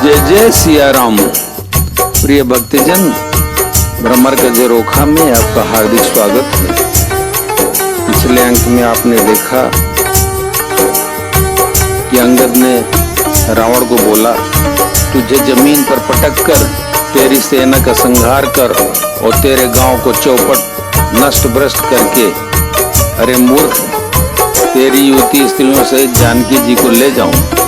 जय जय सिया राम। प्रिय भक्तजन, भ्रमर का झरोखा में आपका हार्दिक स्वागत है। पिछले अंक में आपने देखा कि अंगद ने रावण को बोला, तुझे जमीन पर पटक कर तेरी सेना का संहार कर और तेरे गांव को चौपट नष्ट भ्रष्ट करके, अरे मूर्ख, तेरी युवती स्त्रियों से जानकी जी को ले जाऊं।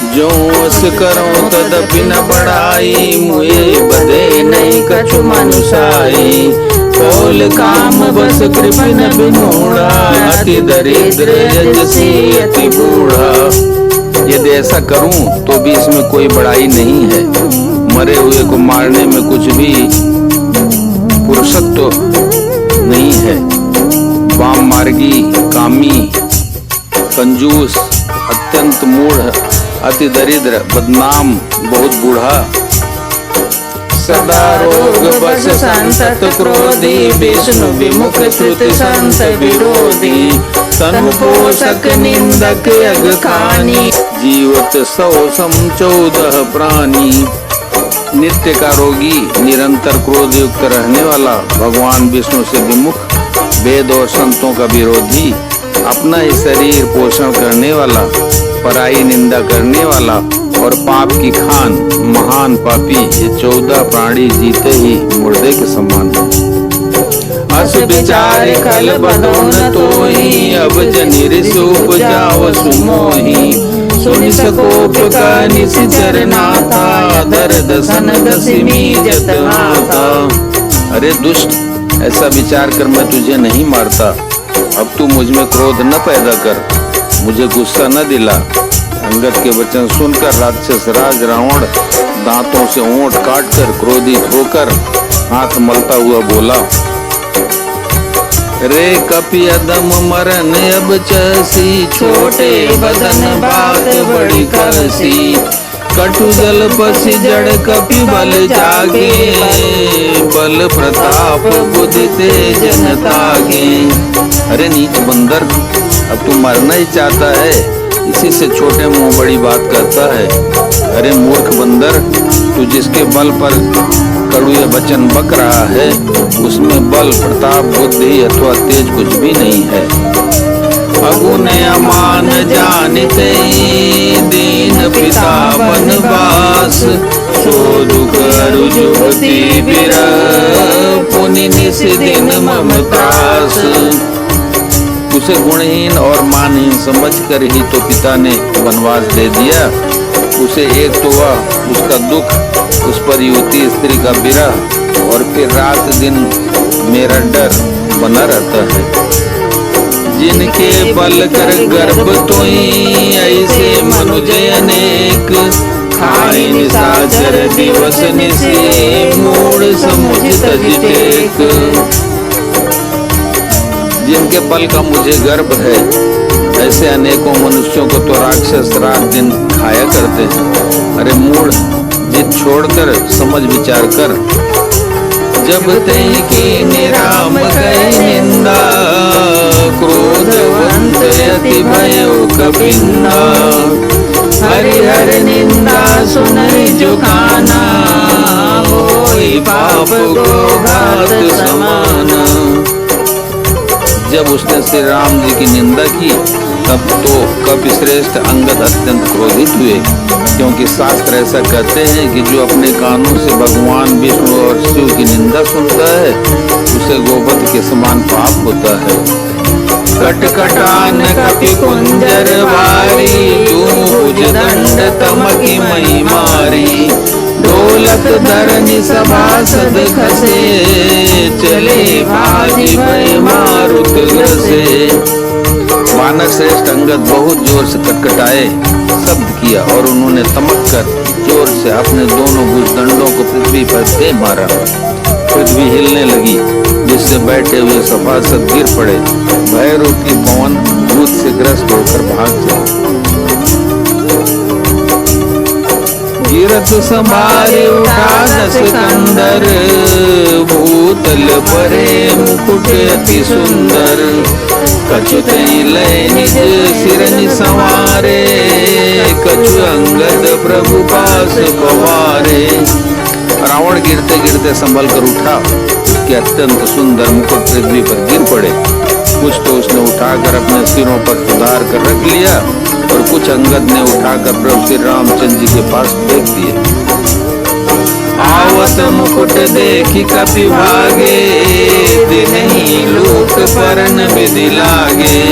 जो उस करो तदपि न बढ़ाई, मुए बदे नहीं कछु मनुषाई। बोल काम बस कृपन बिमूढ़ा, अति दरिद्र यजसी अति बूढ़ा। यदि ऐसा करूं तो भी इसमें कोई बड़ाई नहीं है। मरे हुए को मारने में कुछ भी पुरुषत्व नहीं है। वाम मार्गी, कामी, कंजूस, अत्यंत मूढ़, अति दरिद्र, बदनाम, बहुत बूढ़ा। सदा रोग बस संसत क्रोधी, विष्णु विमुख श्रुति संत विरोधी। तनु पोषक निंदक अग खानी, जीवत 100 सम 14 प्राणी। नित्य का रोगी, निरंतर क्रोध युक्त रहने वाला, भगवान विष्णु से विमुख, वेद और संतों का विरोधी, अपना ही शरीर पोषण करने वाला, पराई निंदा करने वाला और पाप की खान, महान पापी। ये 14 प्राणी जीते ही मुर्दे के समान है। अस विचार खल बदो न तोहि, अब जनि ऋषि उपजाव सुमोहि। सुनि सकोप का निशिचर नाथा, दर्द सन दसिमी जत हाथा। अरे दुष्ट, ऐसा विचार कर मैं तुझे नहीं मारता। अब तू मुझ में क्रोध न पैदा कर, मुझे गुस्सा न दिला। अंगद के वचन सुनकर राक्षस राज रावण दांतों से ओंठ काटकर क्रोधित होकर हाथ मलता हुआ बोला, रे कपि अदम मरन अब चसी। छोटे बदन बात बड़ी करसी। कटु जल पसी जड़ कपि बल जागे। बल प्रताप बुद्धि तेज न तागे। अरे नीच बंदर, अब तू मरना ही चाहता है, इसी से छोटे मुंह बड़ी बात करता है। अरे मूर्ख बंदर, तू जिसके बल पर कड़ुए वचन बक रहा है, उसमें बल, प्रताप, बुद्धि अथवा तेज कुछ भी नहीं है। अगुन अमान जानते दीन पिता बनवास। सो दुख अरु जुगति बिरह, पुनि निस दिन मम त्रास। उसे गुणहीन और मानहीन समझकर ही तो पिता ने वनवास दे दिया। उसे एक तो वह उसका दुख, उस पर युवती स्त्री का विरह और फिर रात दिन मेरा डर बना रहता है। जिनके बल कर गर्भ तोई, ऐसे मनुज अनेक। खाई निशाचर दिवस निशि, मूढ़ समुझ तज टेक। जिनके बल का मुझे गर्व है, ऐसे अनेकों मनुष्यों को तो राक्षस रात दिन खाया करते हैं। अरे मूढ़, जिद छोड़कर समझ विचार कर। जब तई की निराम कई निंदा, क्रोधवंत अति भयो कपिंदा। हरिहर निंदा सुनई जो काना, होई पाप को घात समाना। जब उसने श्री राम जी की निंदा की, तब तो कपि श्रेष्ठ अंगद अत्यंत क्रोधित हुए, क्योंकि शास्त्र ऐसा कहते हैं कि जो अपने कानों से भगवान विष्णु और शिव की निंदा सुनता है, उसे गोवध के समान पाप होता है। कटकटान कपि कुंजर वारी, दूज दंड तमकी मई मारी। ढोलक धरनी सभासद खसे, चले भाजी भय मारुत ग्रसे। वानर श्रेष्ठ अंगद बहुत जोर से कटकटाए, शब्द किया और उन्होंने तमक कर जोर से अपने दोनों भुजदंडों को पृथ्वी पर दे मारा। पृथ्वी हिलने लगी, जिससे बैठे हुए सभासद गिर पड़े। भय रूपी पवन भूत से ग्रस्त होकर भाग गए। गिरत संभारे उठा दस कंदर, भूतल परे मुकुट अति सुंदर। कछु लय निज सिरनि संवारे, कछु अंगद प्रभु पास पवारे। रावण गिरते गिरते संभल कर उठा, उसके अत्यंत सुंदर मुकुट पृथ्वी पर गिर पड़े। कुछ तो उसने उठाकर अपने सिरों पर सुधार कर रख लिया और कुछ अंगद ने उठाकर प्रभु श्री रामचंद्र जी के पास फेंक दिए। आवत मुकुट देखी कपि भागे, दिनहि लोक परन विधि लागे।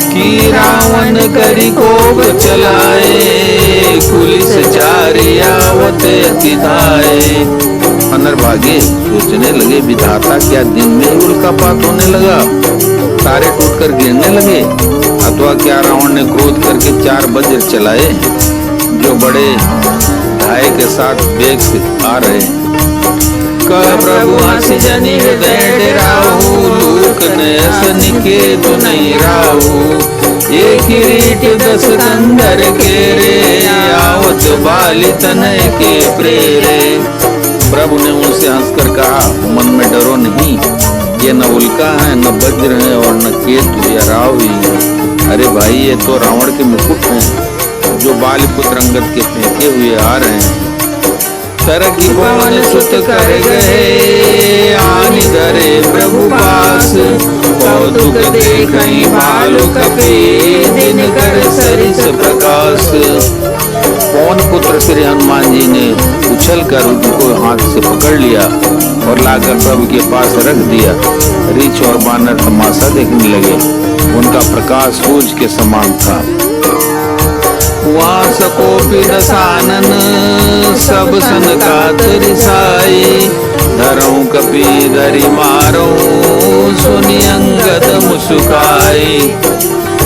कि रावण करी कोप चलाए, पुलिस चारि आवत अति धाये। वानर भागे, सोचने लगे विधाता क्या दिन में ही उल्कापात होने लगा, तारे टूटकर गिरने लगे, अथवा क्या रावण ने क्रोध करके 4 वज्र चलाए जो बड़े धाये के साथ वेग से आ रहे। कह प्रभु हंसी जनि हृदय डराऊ, लोक नयस निकेतु नहीं राऊ। एक किरीट 10 कंधर के रे, आवत बाली तनय के प्रेरे। प्रभु ने उनसे हंसकर कहा, मन में डरो नहीं, ये न उल्का है, न वज्र है और न केतु या राहु ही है। अरे भाई, ये तो रावण के मुकुट हैं जो बालीपुत्र अंगद के फेंके हुए आ रहे हैं। तरकी पवन सुत कर गए, आनि धरे प्रभु पास। कौतुक देखहि भालु कपि, दिनकर सरिस प्रकाश। पवन पुत्र श्री हनुमान जी ने उछल कर उनको हाथ से पकड़ लिया और लाकर प्रभु के पास रख दिया। रीछ और बानर तमाशा देखने लगे, उनका प्रकाश सूरज के समान था। वास कोपि दसानन, सब सनकात रिसाई। धरऊं कपि धरि मारो, सुनि अंगद मुस्काई।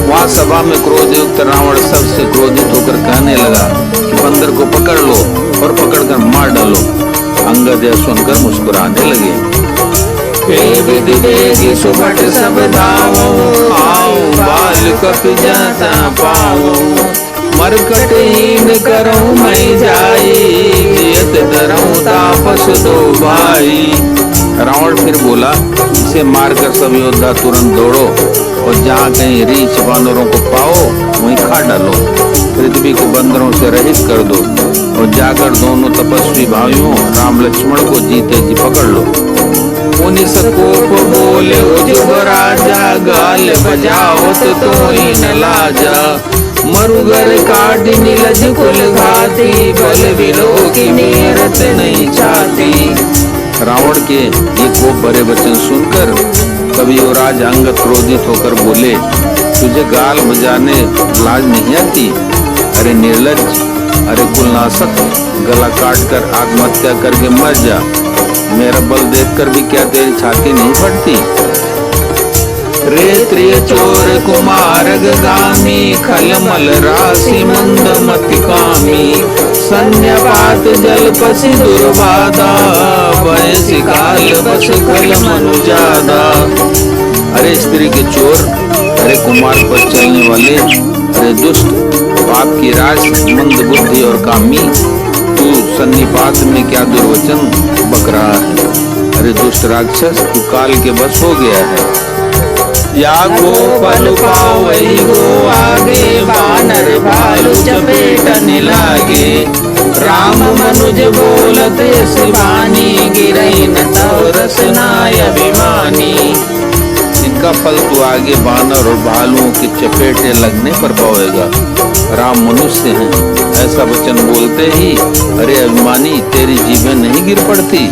वहाँ सभा में क्रोधयुक्त रावण सबसे क्रोधित होकर कहने लगा कि बंदर को पकड़ लो और पकड़कर मार डालो। अंगद यह सुनकर मुस्कुराने लगे। हे विधि देगी सुभट सब धावो, आओ बाल कपि जाता पाओ। मरकटहीन करो मैं जाई, जियत धरऊं तापस 2 भाई। रावण फिर बोला, इसे मारकर सब योद्धा तुरंत दौड़ो और जहाँ कहीं रीछ बानरों को पाओ वहीं खा डालो। पृथ्वी को बंदरों से रहित कर दो और जाकर दोनों तपस्वी भाइयों राम लक्ष्मण को जीते जी पकड़ लो। उन्हीं सकोप बोले उजुग राजा, गाल बजावत तो ही न लाजा। मरुगर काट नीलज कुल घाती, बल विलोकिनी रत नहीं चाहती। रावण के ये कोप भरे वचन सुनकर कभी युवराज अंगद क्रोधित होकर बोले, तुझे गाल बजाने लाज नहीं आती? अरे निर्लज, अरे कुलनाशक, गला काट कर आत्महत्या करके मर जा। मेरा बल देखकर भी क्या तेरी छाती नहीं फटती? रे त्रिय चोर कुमार गामी, खलमल राशि मंद मति कामी। सन्यापात जल पसी दुर्बाधा, भय काल बस खल मनु जादा। अरे स्त्री के चोर, अरे कुमार पर चलने वाले, अरे दुष्ट, पाप की राज, मंद बुद्धि और कामी, तू सन्निपात में क्या दुर्वचन बक रहा है? अरे दुष्ट राक्षस, तू काल के बस हो गया है। या गो पल पाओ वही गो आगे, वानर भालू चपेटने लागे। राम मनुज बोलत शिवानी, गिरई न तव रसनाय अभिमानी। इनका फल तो आगे बानर और भालुओं की चपेटे लगने पर पाएगा। राम मनुष्य हैं, ऐसा वचन बोलते ही अरे अभिमानी, तेरी जीभें नहीं गिर पड़ती?